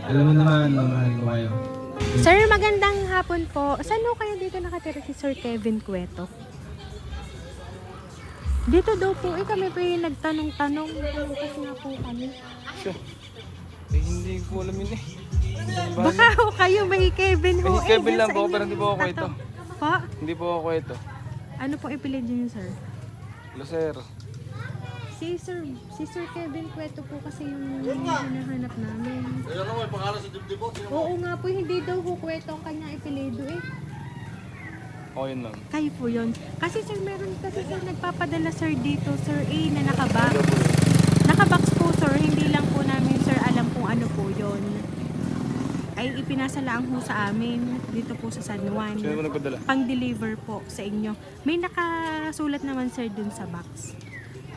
Alam mo naman, mahal ko kayo. Sir, magandang hapon po. Saan ho kayo dito nakatira si Sir Kevin Cueto? Dito daw po, kami po yung nagtanong-tanong. Kasi nga po kami. Hindi ko alam yun eh. Baka ho kayo may Kevin ho. May Kevin dyan lang sa po, inyong pero hindi po ako ito. Pa? Hindi po ako ito. Ano pong ipilid niyo, sir? Lucero. Si Sir Kevin Cueto po kasi yung hinahanap namin. Ano may pangalan sa dibdib mo? Oo nga po, hindi daw ho Cueto ang kanyang ipilido eh. O yun lang. Kayo po yun. Kasi sir, meron kasi sir nagpapadala sir dito, Sir A, na nakabox. Nakabox po sir, hindi lang po namin sir alam kung ano po yun. Ay ipinasa lang ho sa amin dito po sa San Juan. Sino mo nagpadala? Pang-deliver po sa inyo. May nakasulat naman sir dun sa box.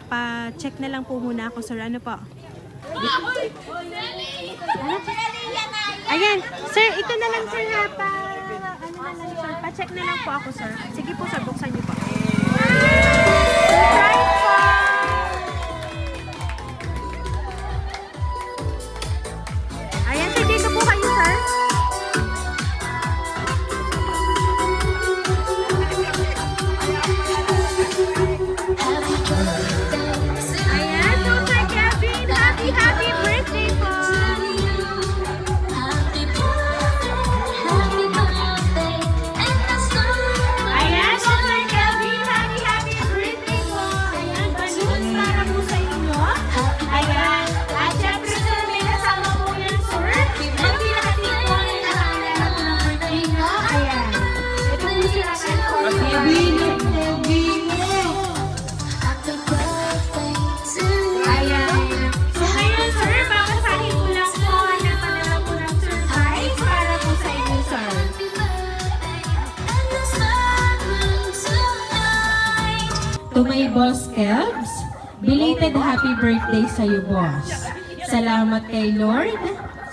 Pa-check na lang po muna ako sir. Ano po? Ano? Ayan, sir, ito na lang sir ha. Ano na lang sir, pa-check na lang po ako sir. Sige po sir, buksan niyo po. Surprise po! Ayan sir, dito po kayo sir. Ayan, so Sir Kevin, happy birthday po! Ayan, so Sir Kevin, happy birthday po! Ayan, balloons para po sa inyo. Ayan, at syempre sir, may kasama po yan sir. Ang pinakatiko na nakakilala po ng birthday nyo. Ayan, ito po sila Kevin. Ayan. So ngayon sir, babasahin ko lang po ang napadala po ng surprise para po sa inyo sir. To my boss Kebs, belated happy birthday sa iyo, boss. Salamat kay Lord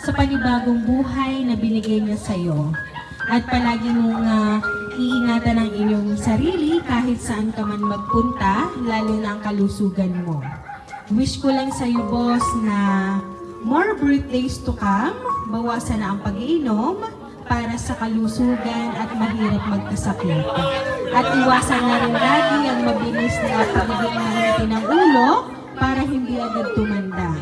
sa panibagong buhay na binigay niya sa iyo. At palagi mong iingatan ang iyong sarili kahit saan ka man magpunta, lalo na ang kalusugan mo. Wish ko lang sa iyo, boss, na more birthdays to come, bawasan na ang pag-iinom para sa kalusugan at mahirap magkasakit. At iwasan na rin lagi ang mabilis na pagiging mahinti ng ulo para hindi agad tumanda.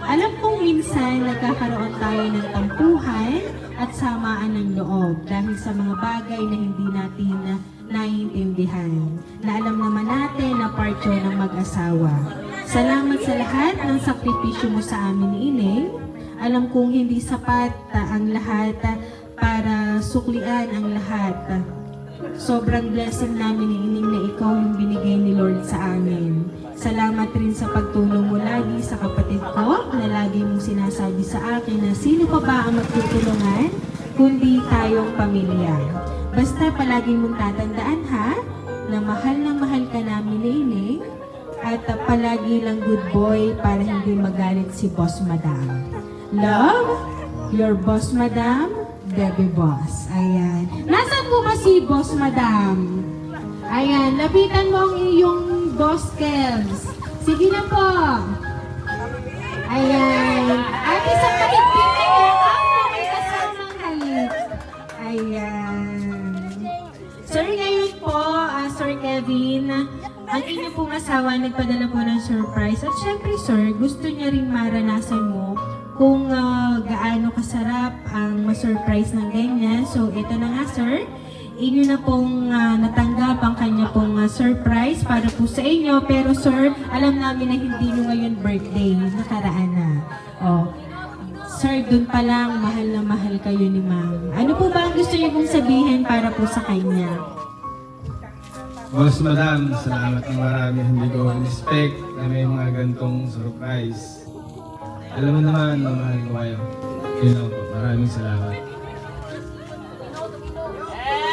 Alam kong minsan nagkakaroon tayo ng tampuhan at samaan ng loob dahil sa mga bagay na hindi natin naiintindihan. Na alam naman natin na part yun ng mag-asawa. Salamat sa lahat ng sakripisyo mo sa amin ni Ineng. Alam kong hindi sapat ang lahat para suklian ang lahat. Sobrang blessing namin ni Ining na ikaw yung binigay ni Lord sa amin. Salamat rin sa pagtulong mo lagi sa kapatid ko na lagi mong sinasabi sa akin na sino pa ba ang magtutulungan kundi tayong pamilya. Basta palagi mong tatandaan ha, na mahal ka namin ni Ining at palagi lang good boy para hindi magalit si Boss Madam. Love, your Boss Madam, Debbie Boss. Ayan. Nasaan po ba si Boss Madam? Ayan, lapitan mo ang iyong Boss Kels. Sige na po. Ayan. At isang kaligpit na yakap na may kasamang halik. Ayan. Sir, ngayon po, Sir Kevin, ang inyong pong asawa nagpadala po ng surprise. At syempre, sir, gusto niya ring maranasan mo kung gaano kasarap ang ma-surprise ng ganyan. So, ito na nga, sir. Inyo na pong natanggap ang kanya pong surprise para po sa inyo. Pero, sir, alam namin na hindi nyo ngayon birthday. Nakaraan na. Oh. Sir, dun pa lang, mahal na mahal kayo ni ma'am. Ano po ba ang gusto niyo pong sabihin para po sa kanya? Boss Madam, salamat ng marami. Hindi ko expect na may mga gantong surprise. Alam mo naman, mahal ko kayo. Yun lang po. Maraming salamat.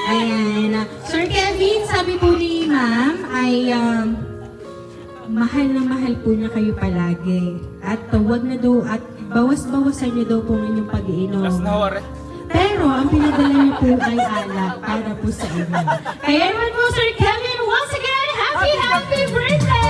Ayan. Sir Kevin, sabi po ni ma'am ay mahal na mahal po niya kayo palagi. At wag na daw at bawas-bawasan niyo daw po ang inyong pag-iinom. Last na hawar eh. Pero ang pinadala niyo po ay alak para po sa inyo. Kaya naman po, Sir Kevin, once again, happy birthday!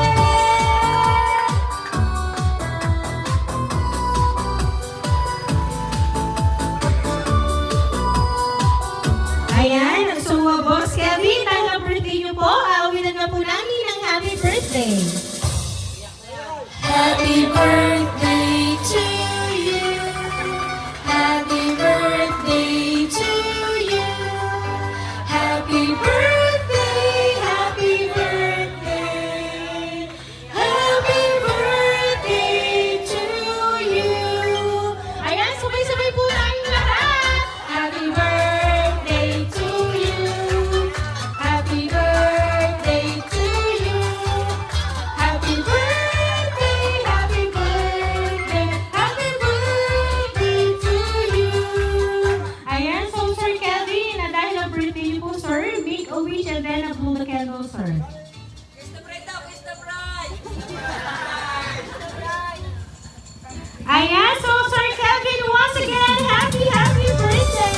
Happy birthday to you. Happy birthday to you. Happy birthday, happy birthday. Happy birthday to you. Ayan, sabay-sabay po tayong lahat. Happy birthday to you. Happy birthday to you. Happy birthday, happy birthday, happy birthday to you. Ayan, so Sir Kelvin, na dahil ang birthday niyo po, sir, make a wish and then blow the candle, sir. Ayan, so Sir Kelvin, once again, happy birthday!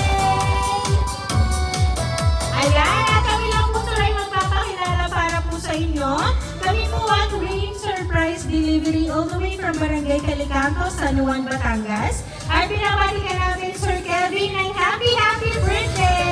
Ayan, at kami lang po sir ay magpapakilala para po sa inyo. Kami po ang bringing surprise delivery all the way from Barangay Calicanto, San Juan, Batangas. At pinapalikan natin Sir Kelvin ng happy birthday!